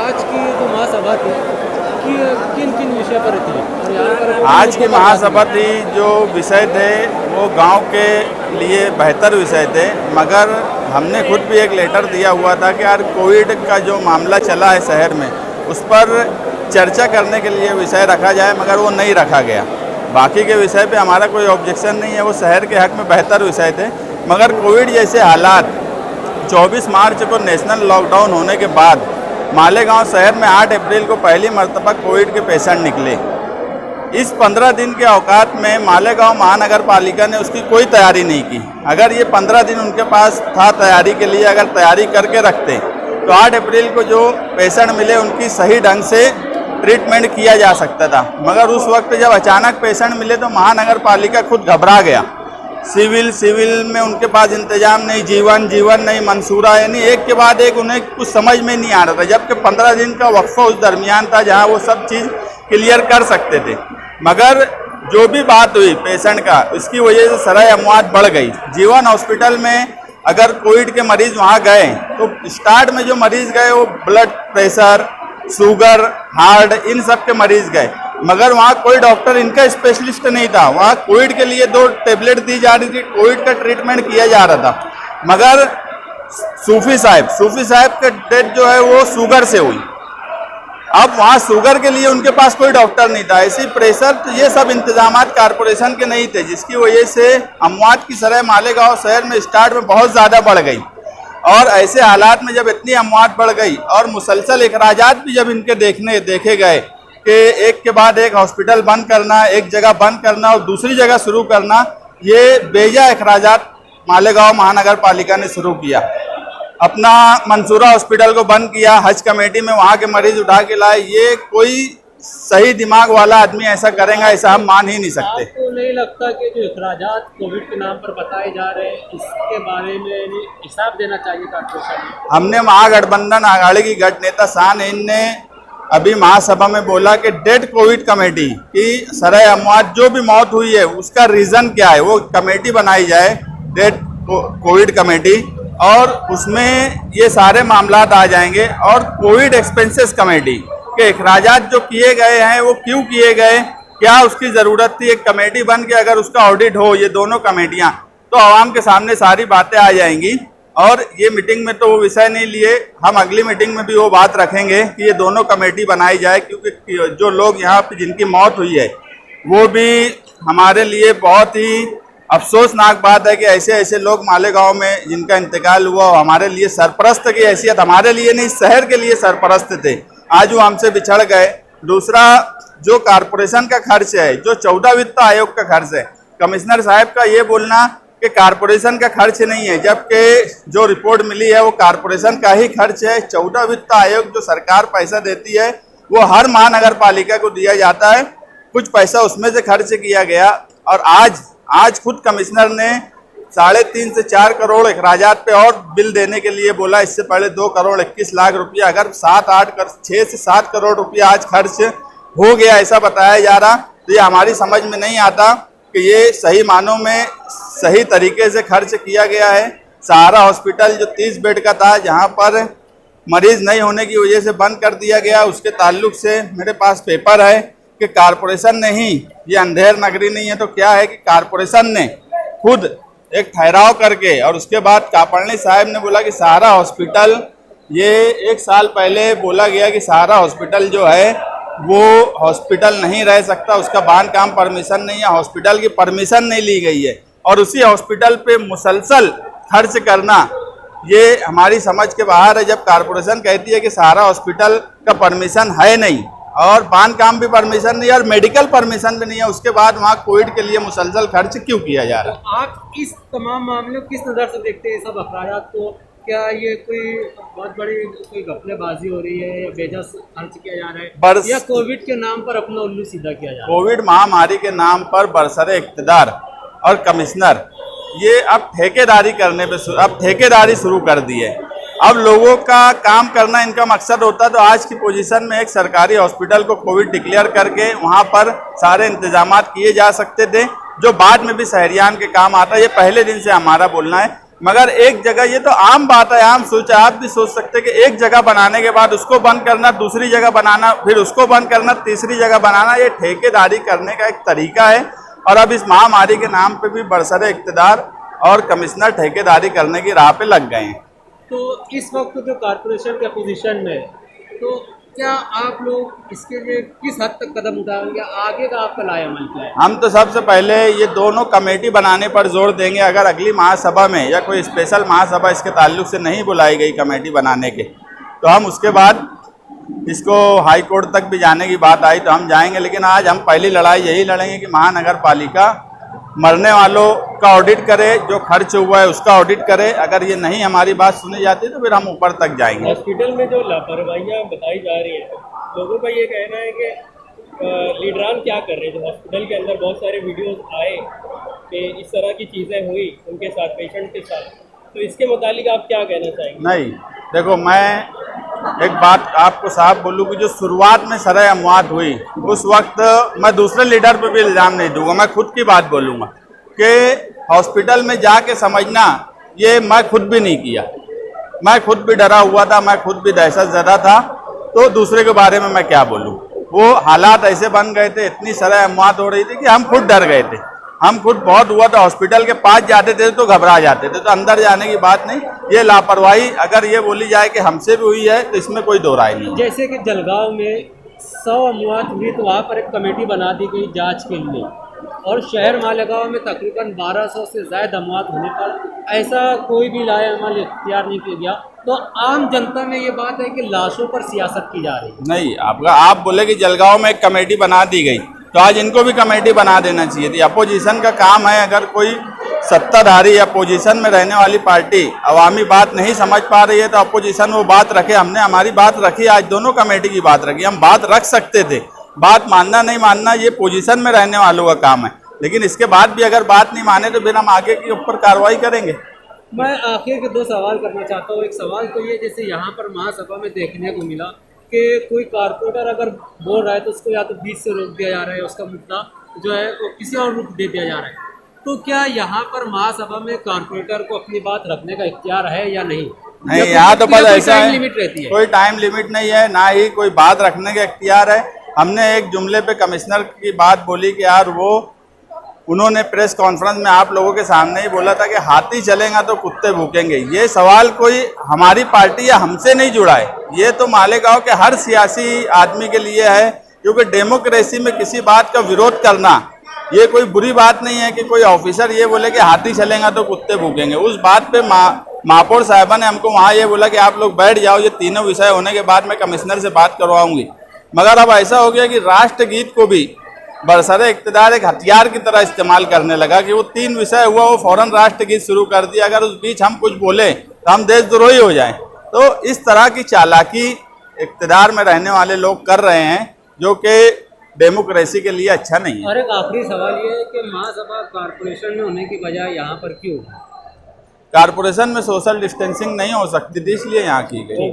आज की जो महासभा थी कि किन किन विषय पर थी और यहाँ पर आज की महासभा थी जो विषय थे वो गांव के लिए बेहतर विषय थे, मगर हमने खुद भी एक लेटर दिया हुआ था कि यार कोविड का जो मामला चला है शहर में उस पर चर्चा करने के लिए विषय रखा जाए, मगर वो नहीं रखा गया। बाकी के विषय पे हमारा कोई ऑब्जेक्शन नहीं है, वो शहर के हक में बेहतर विषय थे। मगर कोविड जैसे हालात 24 मार्च को नेशनल लॉकडाउन होने के बाद मालेगांव शहर में 8 अप्रैल को पहली मर्तबा कोविड के पेशेंट निकले। इस 15 दिन के औकात में मालेगांव महानगर पालिका ने उसकी कोई तैयारी नहीं की। अगर ये 15 दिन उनके पास था तैयारी के लिए, अगर तैयारी करके रखते तो 8 अप्रैल को जो पेशेंट मिले उनकी सही ढंग से ट्रीटमेंट किया जा सकता था। मगर उस वक्त जब अचानक पेशेंट मिले तो महानगर पालिका खुद घबरा गया। सिविल में उनके पास इंतजाम नहीं, जीवन नहीं, मंसूरा, यानी एक के बाद एक उन्हें कुछ समझ में नहीं आ रहा था। जबकि 15 दिन का वक्फा उस दरमियान था जहां वो सब चीज़ क्लियर कर सकते थे। मगर जो भी बात हुई पेशेंट का, इसकी वजह से सराय अमवात बढ़ गई। जीवन हॉस्पिटल में अगर कोविड के मरीज वहाँ गए तो स्टार्ट में जो मरीज गए वो ब्लड प्रेशर, शुगर, हार्ट, इन सब के मरीज गए। मगर वहाँ कोई डॉक्टर इनका स्पेशलिस्ट नहीं था। वहाँ कोविड के लिए 2 टेबलेट दी जा रही थी, कोविड का ट्रीटमेंट किया जा रहा था। मगर सूफी साहब का डेथ जो है वो शुगर से हुई। अब वहाँ शुगर के लिए उनके पास कोई डॉक्टर नहीं था। ऐसी प्रेशर, तो ये सब इंतजामात कारपोरेशन के नहीं थे, जिसकी वजह से अमवात की शरह मालेगांव शहर में स्टार्ट में बहुत ज़्यादा बढ़ गई। और ऐसे हालात में जब इतनी अमवात बढ़ गई और मुसलसल अखराजात भी जब इनके देखे गए कि एक के बाद एक हॉस्पिटल बंद करना, एक जगह बंद करना और दूसरी जगह शुरू करना, ये बेजा अखराजात मालेगांव महानगर पालिका ने शुरू किया। अपना मंसूरा हॉस्पिटल को बंद किया, हज कमेटी में वहाँ के मरीज उठा के लाए। ये कोई सही दिमाग वाला आदमी ऐसा करेगा, ऐसा हम मान ही नहीं सकते। आपको नहीं लगता कि जो अखराजात कोविड के नाम पर बताए जा रहे हैं इसके बारे में हिसाब देना चाहिए कारपोरेशन में? हमने महागठबंधन आघाड़ी की गठ नेता शाहनहीन ने अभी महासभा में बोला कि डेड कोविड कमेटी की सराय अमवात जो भी मौत हुई है उसका रीज़न क्या है, वो कमेटी बनाई जाए, डेड कोविड कमेटी, और उसमें ये सारे मामलात आ जाएंगे। और कोविड एक्सपेंसेस कमेटी के अखराजात जो किए गए हैं वो क्यों किए गए, क्या उसकी ज़रूरत थी, एक कमेटी बन के अगर उसका ऑडिट हो, ये दोनों कमेटियां, तो आवाम के सामने सारी बातें आ जाएंगी। और ये मीटिंग में तो वो विषय नहीं लिए, हम अगली मीटिंग में भी वो बात रखेंगे कि ये दोनों कमेटी बनाई जाए, क्योंकि जो लोग यहाँ पे जिनकी मौत हुई है वो भी हमारे लिए बहुत ही अफसोसनाक बात है कि ऐसे लोग मालेगांव में जिनका इंतकाल हुआ, हमारे लिए सरपरस्त की हैसियत, हमारे लिए नहीं शहर के लिए सरपरस्त थे, आज वो हमसे बिछड़ गए। दूसरा, जो कारपोरेशन का खर्च है, जो 14 वित्त आयोग का खर्च है, कमिश्नर साहब का ये बोलना कि कारपोरेशन का खर्च नहीं है, जबकि जो रिपोर्ट मिली है वो कारपोरेशन का ही खर्च है। 14 वित्त आयोग जो सरकार पैसा देती है वो हर महानगर पालिका को दिया जाता है, कुछ पैसा उसमें से खर्च किया गया। और आज खुद कमिश्नर ने 3.5 से 4 करोड़ अखराजात पे और बिल देने के लिए बोला। इससे पहले 2 करोड़ 21 लाख रुपया, अगर 6 से 7 करोड़ रुपया आज खर्च हो गया ऐसा बताया जा रहा, तो ये हमारी समझ में नहीं आता कि ये सही मानों में सही तरीके से खर्च किया गया है। सहारा हॉस्पिटल जो 30 बेड का था, जहां पर मरीज नहीं होने की वजह से बंद कर दिया गया, उसके ताल्लुक से मेरे पास पेपर है कि कारपोरेशन ने ही, ये अंधेर नगरी नहीं है तो क्या है कि कारपोरेशन ने खुद एक ठहराव करके, और उसके बाद कापड़नी साहब ने बोला कि सहारा हॉस्पिटल, ये 1 साल पहले बोला गया कि सहारा हॉस्पिटल जो है वो हॉस्पिटल नहीं रह सकता, उसका बांधकाम परमिशन नहीं है, हॉस्पिटल की परमिशन नहीं ली गई है, और उसी हॉस्पिटल पे मुसलसल खर्च करना ये हमारी समझ के बाहर है। जब कारपोरेशन कहती है कि सहारा हॉस्पिटल का परमिशन है नहीं और बांधकाम भी परमिशन नहीं और मेडिकल परमिशन भी नहीं है, उसके बाद वहाँ कोविड के लिए मुसलसल खर्च क्यों किया जा रहा है? तो आप इस तमाम मामले को किस नज़र से देखते हैं, सब अखराजात को? क्या ये कोई बहुत बड़ी कोई घपलेबाजी हो रही है या बेजा खर्च किया जा रहा है, या कोविड के नाम पर अपना उल्लू सीधा किया जा रहा है? कोविड महामारी के नाम पर बरसरे इक़्तिदार और कमिश्नर ये अब ठेकेदारी शुरू कर दी है। अब लोगों का काम करना इनका मकसद होता तो आज की पोजीशन में एक सरकारी हॉस्पिटल को कोविड डिक्लेयर करके वहाँ पर सारे इंतजामात किए जा सकते थे, जो बाद में भी शहरियान के काम आता है। ये पहले दिन से हमारा बोलना है, मगर एक जगह, ये तो आम बात है, आम सोच, आप भी सोच सकते हैं कि एक जगह बनाने के बाद उसको बंद करना, दूसरी जगह बनाना, फिर उसको बंद करना, तीसरी जगह बनाना, ये ठेकेदारी करने का एक तरीका है। और अब इस महामारी के नाम पे भी बरसरे इक़्तिदार और कमिश्नर ठेकेदारी करने की राह पे लग गए हैं। तो इस वक्त जो कारपोरेशन के अपोजिशन में, तो क्या आप लोग इसके लिए किस हद तक कदम उठाएंगे, आगे का आपका लाएअमल क्या है? हम तो सबसे पहले ये दोनों कमेटी बनाने पर जोर देंगे। अगर अगली महासभा में या कोई स्पेशल महासभा इसके ताल्लुक से नहीं बुलाई गई कमेटी बनाने के, तो हम उसके बाद इसको हाई कोर्ट तक भी जाने की बात आई तो हम जाएंगे। लेकिन आज हम पहली लड़ाई यही लड़ेंगे कि महानगर पालिका मरने वालों का ऑडिट करे, जो खर्च हुआ है उसका ऑडिट करे। अगर ये नहीं हमारी बात सुनी जाती तो फिर हम ऊपर तक जाएंगे। हॉस्पिटल में जो लापरवाहियाँ बताई जा रही हैं, लोगों का ये कहना है कि लीडरान क्या कर रहे हैं। जो हॉस्पिटल के अंदर बहुत सारे वीडियोस आए कि इस तरह की चीज़ें हुई उनके साथ, पेशेंट के साथ, तो इसके मुतालिक आप क्या कहना चाहेंगे? नहीं, देखो, मैं एक बात आपको साफ बोलूँ कि जो शुरुआत में सराय अमवात हुई उस वक्त मैं दूसरे लीडर पे भी इल्ज़ाम नहीं दूंगा, मैं खुद की बात बोलूँगा कि हॉस्पिटल में जाके समझना, ये मैं खुद भी नहीं किया। मैं खुद भी डरा हुआ था, मैं खुद भी दहशत ज़दा था, तो दूसरे के बारे में मैं क्या बोलूँ। वो हालात ऐसे बन गए थे, इतनी सराय अमवात हो रही थी कि हम खुद डर गए थे। हम खुद बहुत हुआ था, हॉस्पिटल के पास जाते थे तो घबरा जाते थे, तो अंदर जाने की बात नहीं। ये लापरवाही अगर ये बोली जाए कि हमसे भी हुई है तो इसमें कोई दो राय नहीं। जैसे कि जलगांव में 100 अमवात हुई तो वहाँ पर एक कमेटी बना दी गई जांच के लिए, और शहर मालेगांव में तकरीबन 1200 से ज़्यादा अमवात होने पर ऐसा कोई भी लाएअमल इख्तियार नहीं किया गया। तो आम जनता में ये बात है कि लाशों पर सियासत की जा रही है। नहीं, आप बोले कि जलगांव में एक कमेटी बना दी गई, तो आज इनको भी कमेटी बना देना चाहिए थी। अपोजिशन का काम है, अगर कोई सत्ताधारी या अपोजिशन में रहने वाली पार्टी अवामी बात नहीं समझ पा रही है तो अपोजिशन वो बात रखे। हमने हमारी बात रखी, आज दोनों कमेटी की बात रखी। हम बात रख सकते थे, बात मानना नहीं मानना ये पोजीशन में रहने वालों का काम है, लेकिन इसके बाद भी अगर बात नहीं माने तो फिर हम आगे के ऊपर कार्रवाई करेंगे। मैं आखिर के 2 सवाल करना चाहता हूँ। एक सवाल तो ये, जैसे यहाँ पर महासभा में देखने को मिला कि कोई कारपोरेटर अगर बोल रहा है तो उसको या तो बीच से रोक दिया जा रहा है, उसका मुद्दा जो है वो किसी और रूप दे दिया जा रहा है। तो क्या यहाँ पर महासभा में कारपोरेटर को अपनी बात रखने का इख्तियार है या नहीं? नहीं, यहाँ तो बस ऐसा है, लिमिट रहती है, कोई टाइम लिमिट नहीं है, ना ही कोई बात रखने का इख्तियार है। हमने एक जुमले पे कमिश्नर की बात बोली कि यार उन्होंने प्रेस कॉन्फ्रेंस में आप लोगों के सामने ही बोला था कि हाथी चलेगा तो कुत्ते भूकेंगे। ये सवाल कोई हमारी पार्टी या हमसे नहीं जुड़ा है, ये तो मालेगांव के हर सियासी आदमी के लिए है, क्योंकि डेमोक्रेसी में किसी बात का विरोध करना ये कोई बुरी बात नहीं है कि कोई ऑफिसर ये बोले कि हाथी चलेगा तो कुत्ते भूकेंगे। उस बात पे महापौर साहिबा ने हमको वहाँ ये बोला कि आप लोग बैठ जाओ, ये तीनों विषय होने के बाद मैं कमिश्नर से बात करवाऊंगी। मगर अब ऐसा हो गया कि राष्ट्रगीत को भी बरसरे इक़्तिदार एक हथियार की तरह इस्तेमाल करने लगा कि वो 3 विषय हुआ, वो फौरन राष्ट्रगीत शुरू कर दिया। अगर उस बीच हम कुछ बोले तो हम देशद्रोही हो जाएं। तो इस तरह की चालाकी इक़्तिदार में रहने वाले लोग कर रहे हैं, जो कि डेमोक्रेसी के लिए अच्छा नहीं है। और एक आखिरी सवाल ये है कि महासभा कारपोरेशन में होने की बजाय यहाँ पर क्यों? कारपोरेशन में सोशल डिस्टेंसिंग नहीं हो सकती थी, इसलिए यहाँ की गई।